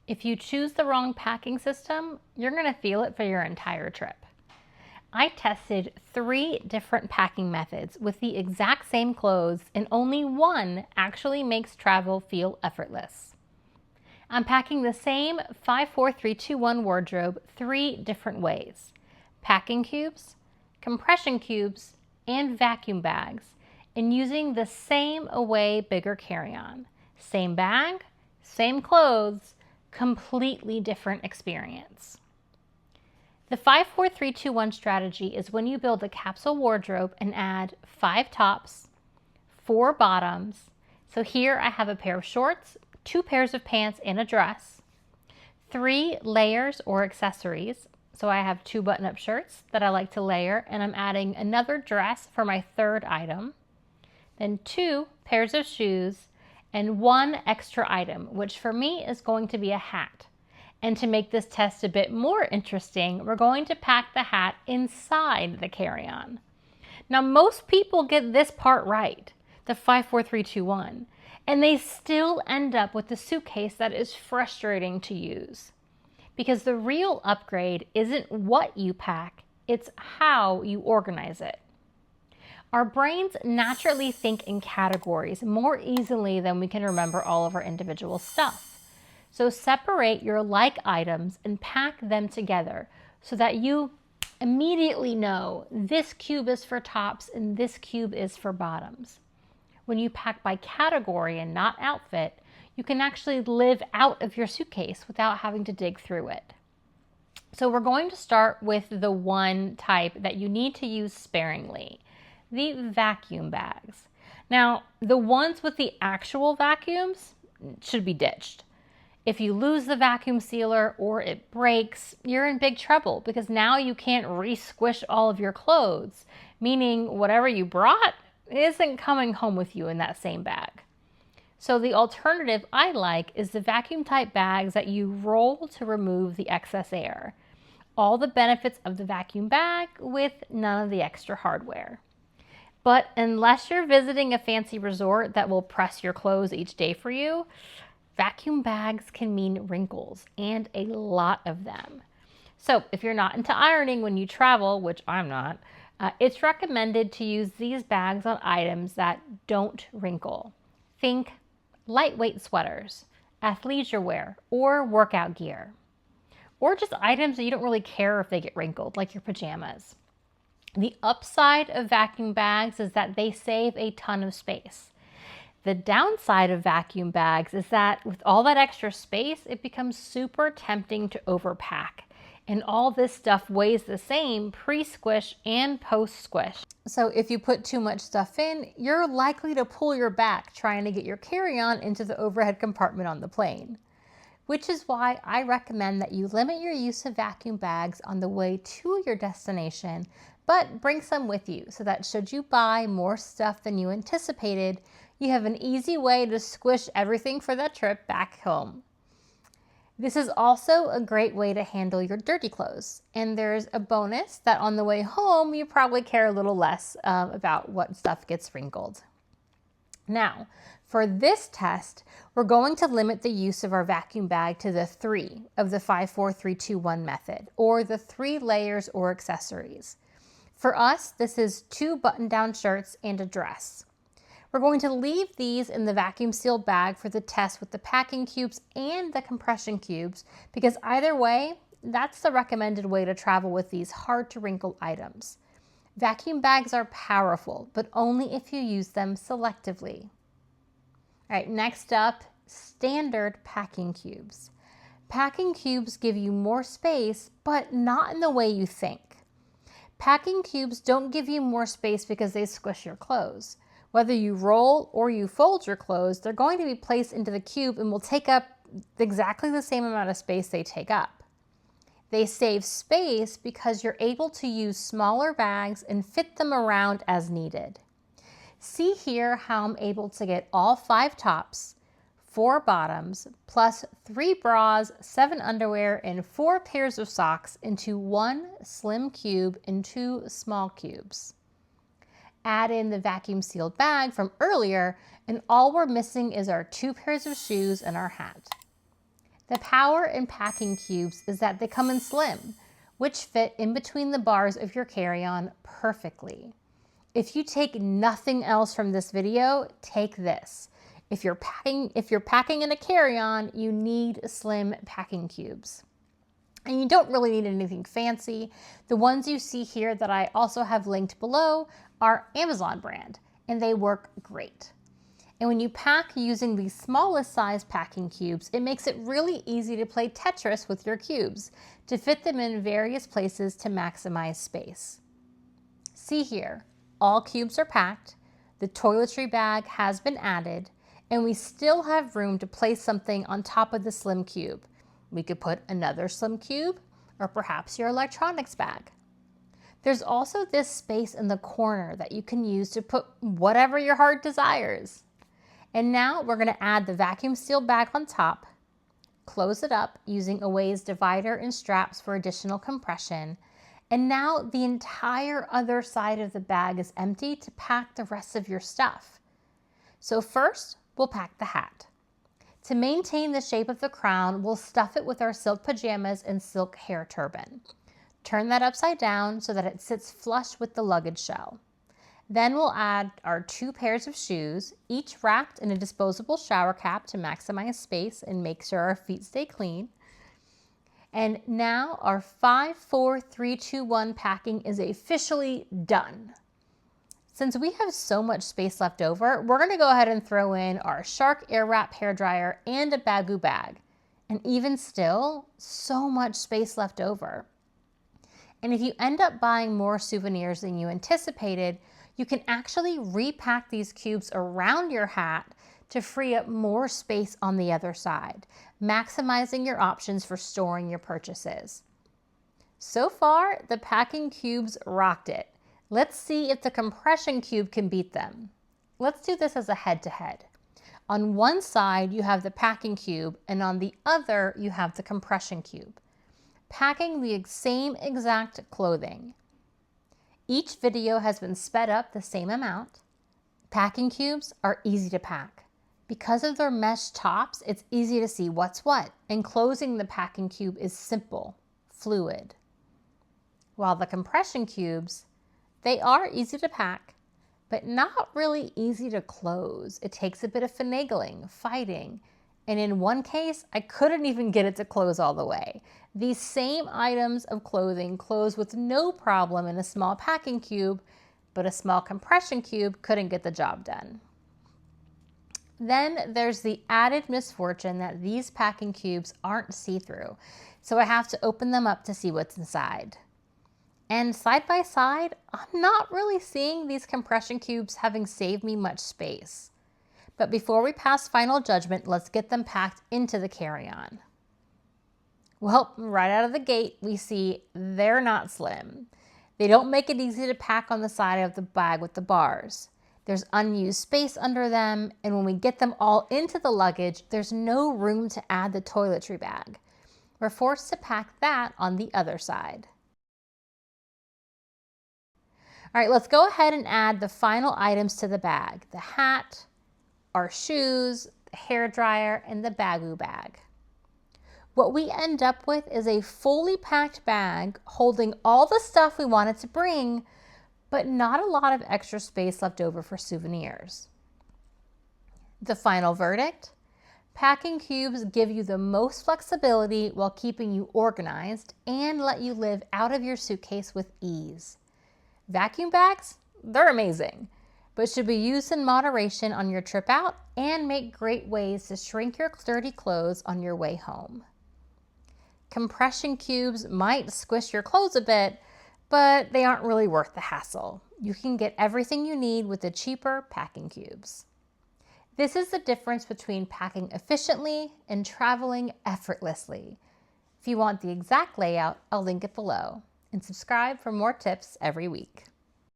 If you choose the wrong packing system, you're going to feel it for your entire trip. I tested 3 different packing methods with the exact same clothes, and only one actually makes travel feel effortless. I'm packing the same 5-4-3-2-1 wardrobe 3 different ways: packing cubes, compression cubes, and vacuum bags, and using the same away bigger carry-on. Same bag, same clothes, completely different experience. The 5-4-3-2-1 strategy is when you build a capsule wardrobe and add 5 tops, 4 bottoms. So here I have a pair of shorts, 2 pairs of pants and a dress, 3 layers or accessories. So I have 2 button-up shirts that I like to layer, and I'm adding another dress for my 3rd item, then 2 pairs of shoes, and 1 extra item, which for me is going to be a hat. And to make this test a bit more interesting, we're going to pack the hat inside the carry-on. Now, most people get this part right, the 5-4-3-2-1, and they still end up with a suitcase that is frustrating to use. Because the real upgrade isn't what you pack, it's how you organize it. Our brains naturally think in categories more easily than we can remember all of our individual stuff. So separate your like items and pack them together so that you immediately know this cube is for tops and this cube is for bottoms. When you pack by category and not outfit, you can actually live out of your suitcase without having to dig through it. So we're going to start with the one type that you need to use sparingly, the vacuum bags. Now, the ones with the actual vacuums should be ditched. If you lose the vacuum sealer or it breaks, you're in big trouble because now you can't re-squish all of your clothes, meaning whatever you brought isn't coming home with you in that same bag. So the alternative I like is the vacuum type bags that you roll to remove the excess air. All the benefits of the vacuum bag with none of the extra hardware. But unless you're visiting a fancy resort that will press your clothes each day for you, vacuum bags can mean wrinkles, and a lot of them. So if you're not into ironing when you travel, which I'm not, it's recommended to use these bags on items that don't wrinkle. Think lightweight sweaters, athleisure wear, or workout gear. Or just items that you don't really care if they get wrinkled, like your pajamas. The upside of vacuum bags is that they save a ton of space. The downside of vacuum bags is that with all that extra space, it becomes super tempting to overpack. And all this stuff weighs the same pre-squish and post-squish. So if you put too much stuff in, you're likely to pull your back trying to get your carry-on into the overhead compartment on the plane. Which is why I recommend that you limit your use of vacuum bags on the way to your destination, but bring some with you so that should you buy more stuff than you anticipated, you have an easy way to squish everything for that trip back home. This is also a great way to handle your dirty clothes. And there's a bonus that on the way home, you probably care a little less about what stuff gets wrinkled. Now, for this test, we're going to limit the use of our vacuum bag to the 3 of the 5-4-3-2-1 method, or the 3 layers or accessories. For us, this is 2 button-down shirts and a dress. We're going to leave these in the vacuum sealed bag for the test with the packing cubes and the compression cubes, because either way, that's the recommended way to travel with these hard to wrinkle items. Vacuum bags are powerful, but only if you use them selectively. All right, next up, standard packing cubes. Packing cubes give you more space, but not in the way you think. Packing cubes don't give you more space because they squish your clothes. Whether you roll or you fold your clothes, they're going to be placed into the cube and will take up exactly the same amount of space they take up. They save space because you're able to use smaller bags and fit them around as needed. See here how I'm able to get all 5 tops, 4 bottoms, plus 3 bras, 7 underwear, and 4 pairs of socks into 1 slim cube and 2 small cubes. Add in the vacuum sealed bag from earlier, and all we're missing is our 2 pairs of shoes and our hat. The power in packing cubes is that they come in slim, which fit in between the bars of your carry-on perfectly. If you take nothing else from this video, take this. If you're packing in a carry-on, you need slim packing cubes. And you don't really need anything fancy. The ones you see here that I also have linked below are Amazon brand, and they work great. And when you pack using the smallest size packing cubes, it makes it really easy to play Tetris with your cubes, to fit them in various places to maximize space. See here, all cubes are packed, the toiletry bag has been added, and we still have room to place something on top of the slim cube. We could put another slim cube, or perhaps your electronics bag. There's also this space in the corner that you can use to put whatever your heart desires. And now we're going to add the vacuum seal bag on top, close it up using a ways divider and straps for additional compression. And now the entire other side of the bag is empty to pack the rest of your stuff. So first, we'll pack the hat. To maintain the shape of the crown, we'll stuff it with our silk pajamas and silk hair turban. Turn that upside down so that it sits flush with the luggage shell. Then we'll add our 2 pairs of shoes, each wrapped in a disposable shower cap to maximize space and make sure our feet stay clean. And now our 5, 4, 3, 2, 1 packing is officially done. Since we have so much space left over, we're going to go ahead and throw in our Shark Airwrap hairdryer and a Baggu bag. And even still, so much space left over. And if you end up buying more souvenirs than you anticipated, you can actually repack these cubes around your hat to free up more space on the other side, maximizing your options for storing your purchases. So far, the packing cubes rocked it. Let's see if the compression cube can beat them. Let's do this as a head-to-head. On one side, you have the packing cube, and on the other, you have the compression cube, packing the same exact clothing. Each video has been sped up the same amount. Packing cubes are easy to pack. Because of their mesh tops, it's easy to see what's what, and closing the packing cube is simple, fluid. While the compression cubes, they are easy to pack, but not really easy to close. It takes a bit of finagling, fighting, and in one case, I couldn't even get it to close all the way. These same items of clothing close with no problem in a small packing cube, but a small compression cube couldn't get the job done. Then there's the added misfortune that these packing cubes aren't see-through, so I have to open them up to see what's inside. And side by side, I'm not really seeing these compression cubes having saved me much space. But before we pass final judgment, let's get them packed into the carry-on. Well, right out of the gate, we see they're not slim. They don't make it easy to pack on the side of the bag with the bars. There's unused space under them, and when we get them all into the luggage, there's no room to add the toiletry bag. We're forced to pack that on the other side. All right, let's go ahead and add the final items to the bag: the hat, our shoes, the hairdryer, and the Baggu bag. What we end up with is a fully packed bag holding all the stuff we wanted to bring, but not a lot of extra space left over for souvenirs. The final verdict: packing cubes give you the most flexibility while keeping you organized and let you live out of your suitcase with ease. Vacuum bags, they're amazing, but should be used in moderation on your trip out and make great ways to shrink your dirty clothes on your way home. Compression cubes might squish your clothes a bit, but they aren't really worth the hassle. You can get everything you need with the cheaper packing cubes. This is the difference between packing efficiently and traveling effortlessly. If you want the exact layout, I'll link it below. And subscribe for more tips every week.